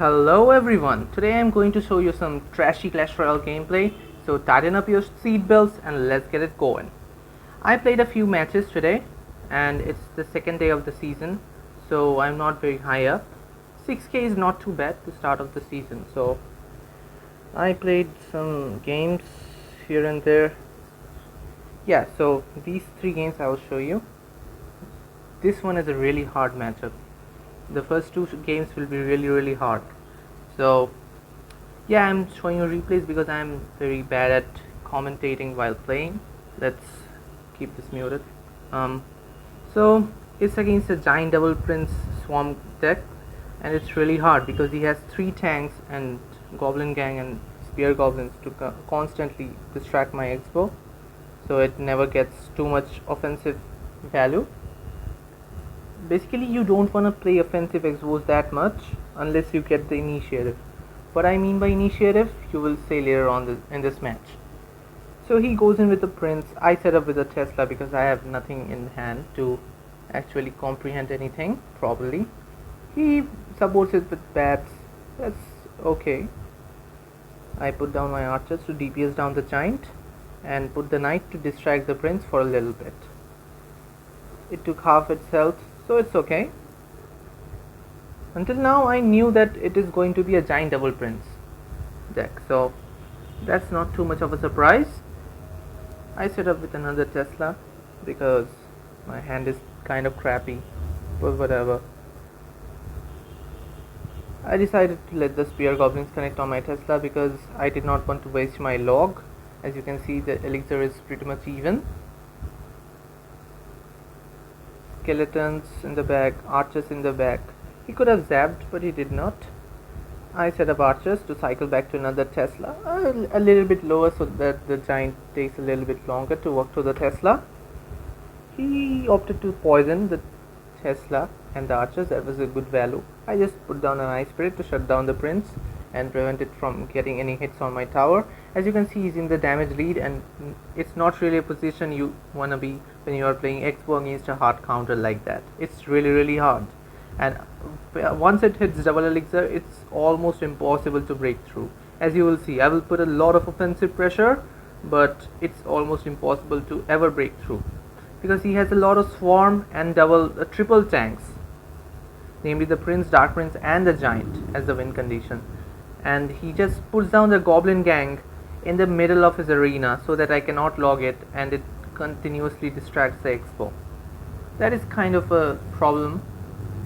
Hello everyone, today I'm going to show you some trashy Clash Royale gameplay, so tighten up your seatbelts and let's get it going. I played a few matches today and it's the second day of the season, so I'm not very high up. 6k is not too bad to start of the season, so I played some games here and there. Yeah, so these 3 games I will show you. This one is a really hard matchup. The first 2 games will be really hard. So yeah, I'm showing you replays because I'm very bad at commentating while playing. Let's keep this muted. So it's against a giant double prince swarm deck, and it's really hard because he has 3 tanks and goblin gang and spear goblins to constantly distract my expo, so it never gets too much offensive value. Basically, you don't want to play offensive expos that much unless you get the initiative. What I mean by initiative, you will say later on in this match. So he goes in with the prince. I set up with a Tesla because I have nothing in hand to actually comprehend anything properly. He supports it with bats. That's okay. I put down my archers to DPS down the giant and put the knight to distract the prince for a little bit. It took half its health, so it's okay. Until now I knew that it is going to be a giant double prince deck, so that's not too much of a surprise. I set up with another Tesla because my hand is kind of crappy, but whatever. I decided to let the spear goblins connect on my Tesla because I did not want to waste my log. As you can see, the elixir is pretty much even. Skeletons in the back, archers in the back. He could have zapped, but he did not. I set up archers to cycle back to another Tesla, a little bit lower so that the giant takes a little bit longer to walk to the Tesla. He opted to poison the Tesla and the archers. That was a good value. I just put down an ice spirit to shut down the prince and prevent it from getting any hits on my tower. As you can see, he's in the damage lead, and it's not really a position you wanna be when you are playing expo against a hard counter like that. It's really hard, and once it hits double elixir, it's almost impossible to break through. As you will see, I will put a lot of offensive pressure, but it's almost impossible to ever break through because he has a lot of swarm and triple tanks, namely the prince, dark prince and the giant as the win condition, and he just puts down the goblin gang in the middle of his arena so that I cannot log it, and it continuously distracts the expo. That is kind of a problem,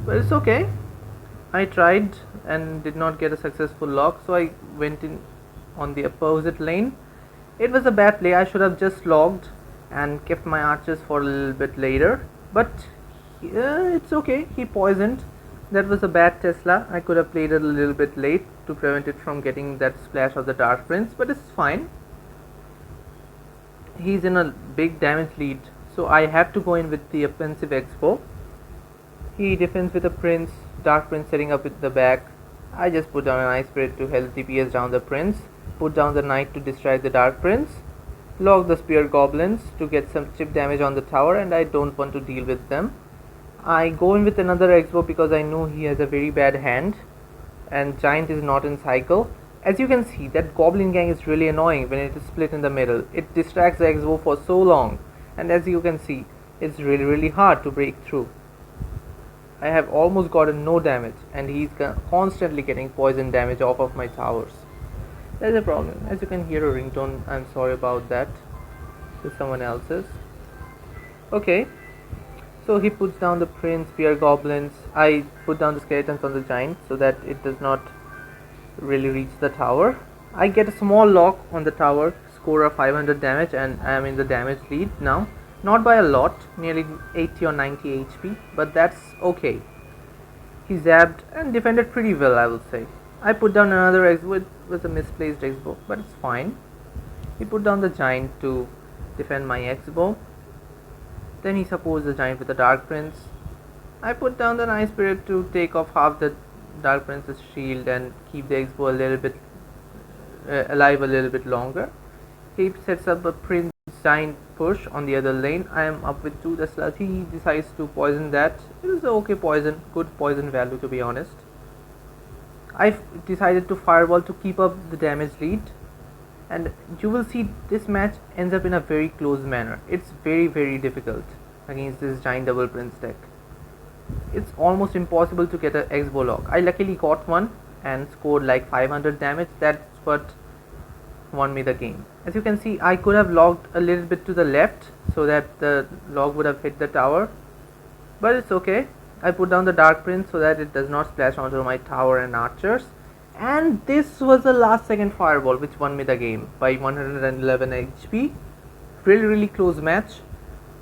but it's okay. I tried and did not get a successful log, so I went in on the opposite lane. It was a bad play. I should have just logged and kept my archers for a little bit later, but it's okay. He poisoned. That was a bad Tesla. I could have played it a little bit late to prevent it from getting that splash of the dark prince, but it's fine. He's in a big damage lead, so I have to go in with the offensive expo. He defends with a prince, dark prince setting up with the back. I just put down an ice spirit to help DPS down the prince, put down the knight to distract the dark prince, log the spear goblins to get some chip damage on the tower, and I don't want to deal with them. I go in with another expo because I know he has a very bad hand and giant is not in cycle. As you can see, that goblin gang is really annoying when it is split in the middle. It distracts the expo for so long, and as you can see, it's really hard to break through. I have almost gotten no damage, and he's constantly getting poison damage off of my towers. There's a problem. As you can hear a ringtone, I'm sorry about that. To someone else's. Okay. So he puts down the prince, spear goblins. I put down the skeletons on the giant so that it does not really reach the tower. I get a small lock on the tower, score of 500 damage, and I am in the damage lead now. Not by a lot, nearly 80 or 90 HP, but that's okay. He zapped and defended pretty well, I will say. I put down another expo. It was a misplaced expo, but it's fine. He put down the giant to defend my expo. Then he supports the giant with the dark prince. I put down the ice spirit to take off half the dark prince's shield and keep the expo a little bit alive a little bit longer. He sets up a prince giant push on the other lane. I am up with 2 Teslas. He decides to poison that. It is a okay poison, good poison value to be honest. I decided to fireball to keep up the damage lead, and you will see this match ends up in a very close manner. It's very difficult against this giant double prince deck. It's almost impossible to get an X-bow lock. I luckily got one and scored like 500 damage. That's what won me the game. As you can see, I could have logged a little bit to the left so that the log would have hit the tower, but it's okay. I put down the Dark Prince so that it does not splash onto my tower and archers, and this was the last second fireball which won me the game by 111 HP. Really close match.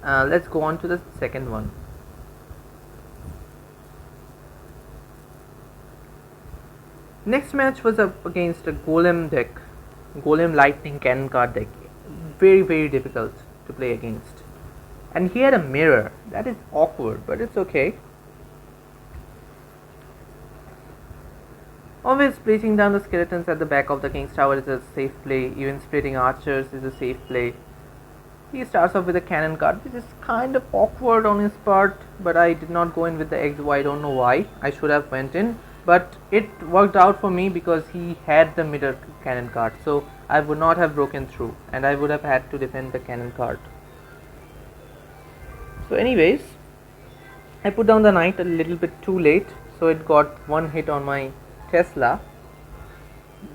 Let's go on to the second one. Next match was up against a Golem deck, Golem Lightning Cannon card deck. Very difficult to play against. And he had a mirror. That is awkward, but it's okay. Always placing down the skeletons at the back of the king's tower is a safe play. Even splitting archers is a safe play. He starts off with a cannon card, which is kind of awkward on his part, but I did not go in with the X-bow. I don't know why. I should have went in, but it worked out for me because he had the mirror cannon card, so I would not have broken through and I would have had to defend the cannon card. So anyways, I put down the knight a little bit too late, so it got one hit on my Tesla,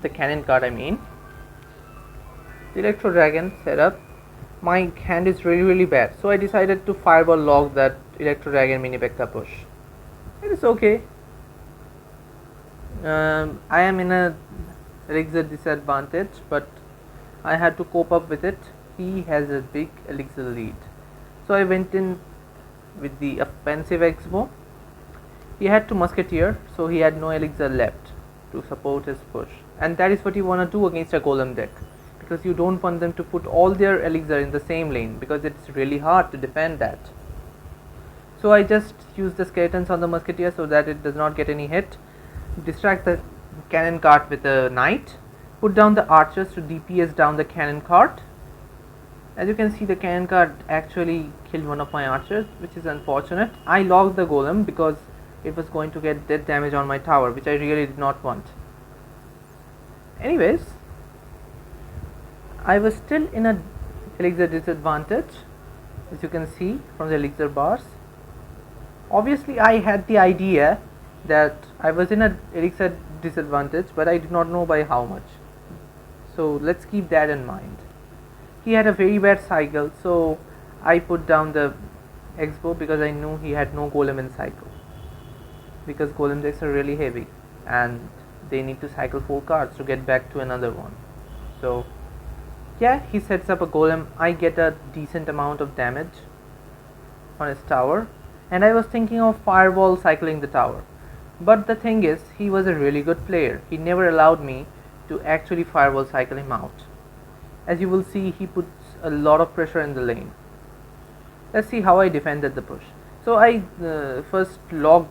the cannon card I mean. The Electro Dragon set up. My hand is really bad, so I decided to fireball log that Electro Dragon mini P.E.K.K.A push. It is okay. I am in a elixir disadvantage, but I had to cope up with it. He has a big elixir lead, so I went in with the offensive X-bow. He had two musketeer, so he had no elixir left to support his push, and that is what you want to do against a golem deck, because you don't want them to put all their elixir in the same lane, because it's really hard to defend that. So I just use the skeletons on the musketeer so that it does not get any hit, distract the cannon cart with a knight, put down the archers to DPS down the cannon cart. As you can see, the cannon cart actually killed one of my archers, which is unfortunate. I logged the golem because it was going to get dead damage on my tower, which I really did not want. Anyways, I was still in a elixir disadvantage, as you can see from the elixir bars. Obviously I had the idea that I was in a elixir disadvantage, but I did not know by how much, so let's keep that in mind. He had a very bad cycle, so I put down the X-bow because I knew he had no golem in cycle, because golem decks are really heavy and they need to cycle 4 cards to get back to another one. So yeah, he sets up a golem. I get a decent amount of damage on his tower, and I was thinking of fireball cycling the tower, but the thing is, he was a really good player. He never allowed me to actually fireball cycle him out. As you will see, he puts a lot of pressure in the lane. Let's see how I defended the push. So I first logged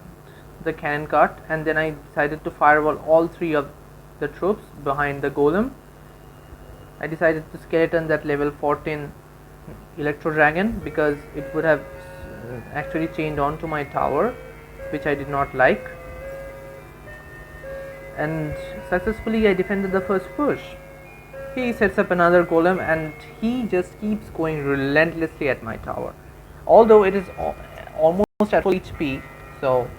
the cannon cart, and then I decided to fireball all 3 of the troops behind the golem. I decided to skeleton that level 14 Electro Dragon because it would have actually chained on to my tower, which I did not like. And successfully I defended the first push. He sets up another golem and he just keeps going relentlessly at my tower, although it is almost at full HP. So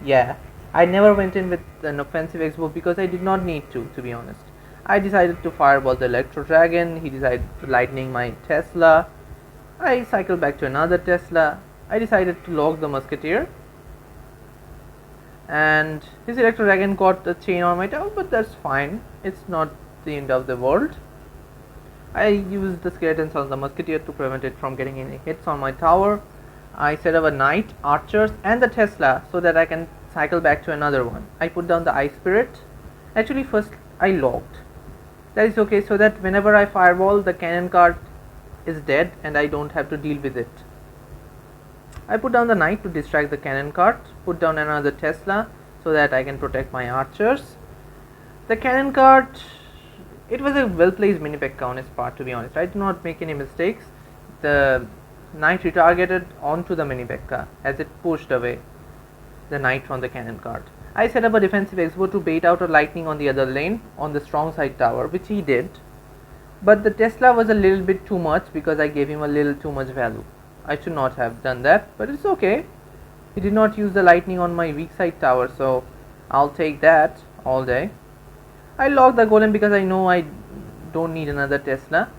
yeah, I never went in with an offensive X-bow because I did not need to be honest. I decided to fireball the Electro Dragon. He decided to lightning my Tesla. I cycled back to another Tesla. I decided to log the musketeer, and his Electro Dragon got a chain on my tower, but that's fine. It's not the end of the world. I used the skeletons on the musketeer to prevent it from getting any hits on my tower. I set up a knight, archers, and the Tesla so that I can cycle back to another one. I put down the Ice Spirit. Actually, first I logged. That is okay, so that whenever I fireball, the cannon cart is dead and I don't have to deal with it. I put down the knight to distract the cannon cart, put down another Tesla so that I can protect my archers. The cannon cart, it was a well placed mini P.E.K.K.A on his part, to be honest. I did not make any mistakes. The knight retargeted onto the mini P.E.K.K.A as it pushed away the knight from the cannon cart. I set up a defensive X-bow to bait out a lightning on the other lane on the strong side tower, which he did. But the Tesla was a little bit too much because I gave him a little too much value. I should not have done that, but it's okay. He did not use the lightning on my weak side tower, so I'll take that all day. I locked the golem because I know I don't need another Tesla.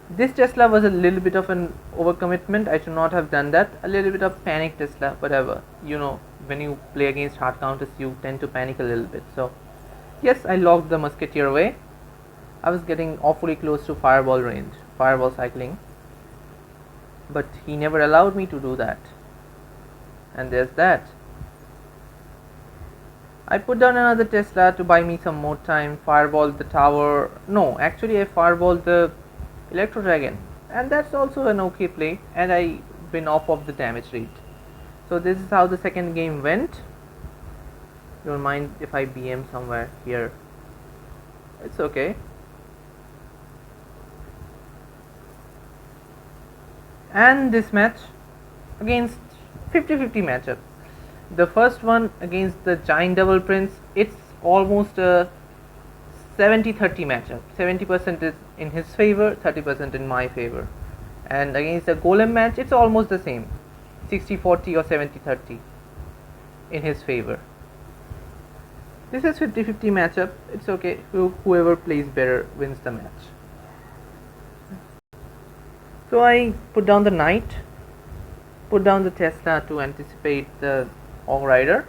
This Tesla was a little bit of an overcommitment. I should not have done that. A little bit of panic Tesla, whatever. You know, when you play against hard counters, you tend to panic a little bit. So, yes, I locked the Musketeer away. I was getting awfully close to fireball range, fireball cycling. But he never allowed me to do that. And there's that. I put down another Tesla to buy me some more time, fireballed the tower. No, actually I fireballed the Electro Dragon, and that's also an okay play, and I win off of the damage rate. So this is how the second game went. Don't mind if I BM somewhere here. It's okay. And this match against 50-50 matchup. The first one against the Giant Devil Prince, it's almost a 70-30 matchup. 70% is in his favor, 30% in my favor. And against the Golem match, it's almost the same, 60-40 or 70-30 in his favor. This is 50-50 matchup. It's okay. Whoever plays better wins the match. So I put down the Knight, put down the Tesla to anticipate the Hog Rider.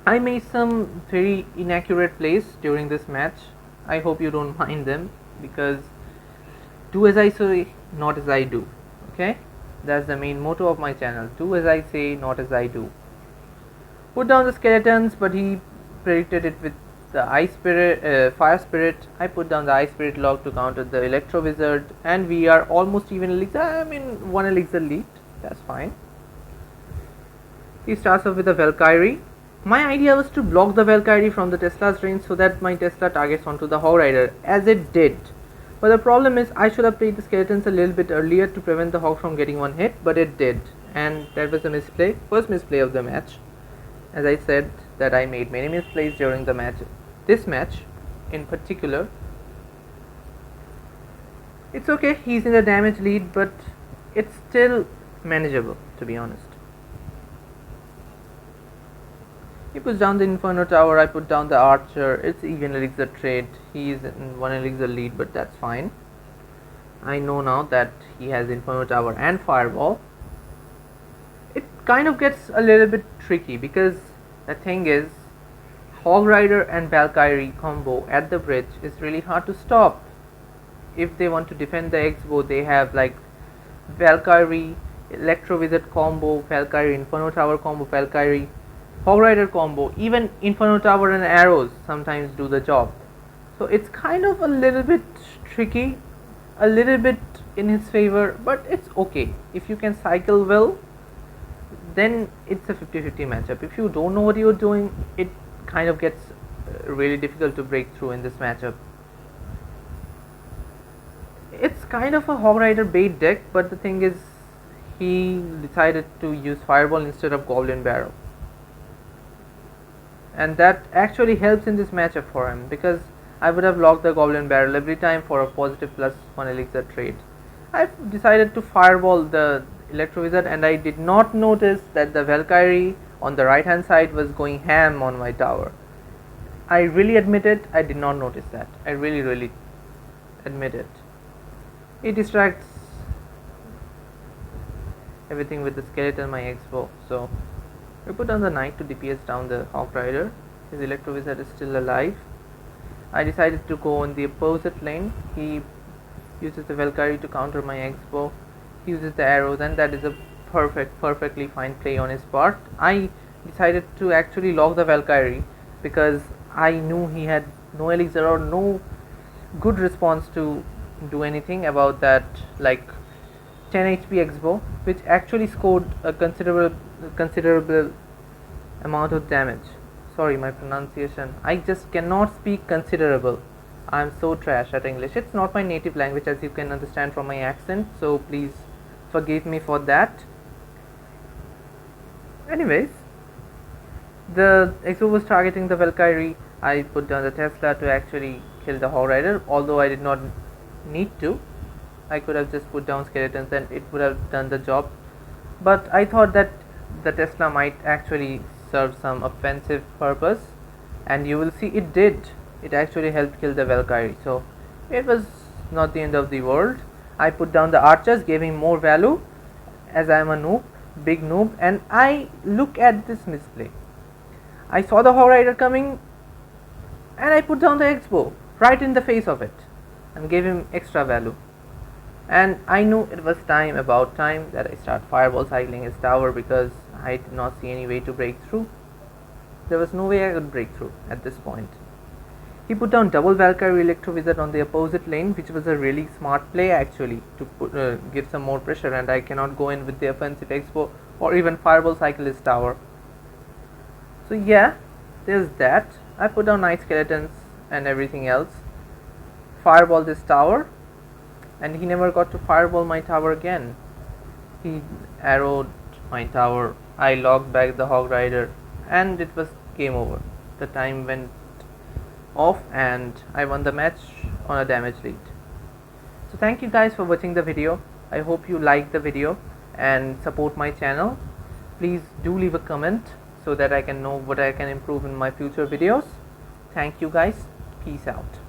I made some very inaccurate plays during this match. I hope you don't mind them, because do as I say, not as I do. Okay, that's the main motto of my channel. Do as I say, not as I do. Put down the skeletons, but he predicted it with the Ice Spirit, Fire Spirit. I put down the Ice Spirit log to counter the Electro Wizard, and we are almost even elixir. I mean, one elixir lead. That's fine. He starts off with a Valkyrie. My idea was to block the Valkyrie from the Tesla's range so that my Tesla targets onto the Hog Rider, as it did. But the problem is I should have played the skeletons a little bit earlier to prevent the Hog from getting one hit, but it did. And that was a misplay, first misplay of the match. As I said that I made many misplays during the match. This match in particular. It's okay, he's in the damage lead, but it's still manageable, to be honest. He puts down the Inferno Tower, I put down the Archer. It's even elixir trade. He is in one elixir lead, but that's fine. I know now that he has Inferno Tower and Fireball. It kind of gets a little bit tricky, because the thing is, Hog Rider and Valkyrie combo at the bridge is really hard to stop. If they want to defend the X-bow, they have like Valkyrie Electro Wizard combo, Valkyrie Inferno Tower combo, Valkyrie Hog Rider combo. Even Inferno Tower and arrows sometimes do the job. So it's kind of a little bit tricky, a little bit in his favor, but it's okay. If you can cycle well, then it's a 50-50 matchup. If you don't know what you're doing, it kind of gets really difficult to break through in this matchup. It's kind of a Hog Rider bait deck, but the thing is, he decided to use Fireball instead of Goblin Barrel. And that actually helps in this matchup for him, because I would have locked the Goblin Barrel every time for a positive +1 elixir trade. I've decided to Fireball the Electro Wizard, and I did not notice that the Valkyrie on the right hand side was going ham on my tower. I really admit it, I did not notice that. I really admit it. He distracts everything with the skeleton, my X-bow. So we put down the Knight to DPS down the Hog Rider. His Electro Wizard is still alive. I decided to go on the opposite lane. He uses the Valkyrie to counter my X-bow. He uses the arrows, and that is a perfectly fine play on his part. I decided to actually lock the Valkyrie because I knew he had no elixir or no good response to do anything about that, like 10 HP X-bow, which actually scored a considerable amount of damage. Sorry, my pronunciation. I just cannot speak considerable. I'm so trash at English. It's not my native language, as you can understand from my accent, so please forgive me for that. Anyways, the Expo was targeting the Valkyrie. I put down the Tesla to actually kill the Hog Rider, although I did not need to. I could have just put down skeletons and it would have done the job. But I thought that the Tesla might actually serve some offensive purpose, and you will see it did. It actually helped kill the Valkyrie, so it was not the end of the world. I put down the archers, gave him more value, as I am a noob, big noob, and I look at this misplay. I saw the Hog Rider coming and I put down the Expo right in the face of it and gave him extra value. And I knew it was about time that I start fireball cycling his tower, because I did not see any way to break through. There was no way I could break through at this point. He put down double Valkyrie Electro Wizard on the opposite lane, which was a really smart play actually to give some more pressure, and I cannot go in with the offensive Expo or even fireball cycle his tower. So yeah, there's that. I put down nice skeletons and everything else. Fireball this tower, and he never got to fireball my tower again. He arrowed my tower. I logged back the Hog Rider, and it was game over. The time went off and I won the match on a damage lead. So thank you guys for watching the video. I hope you liked the video and support my channel. Please do leave a comment so that I can know what I can improve in my future videos. Thank you guys. Peace out.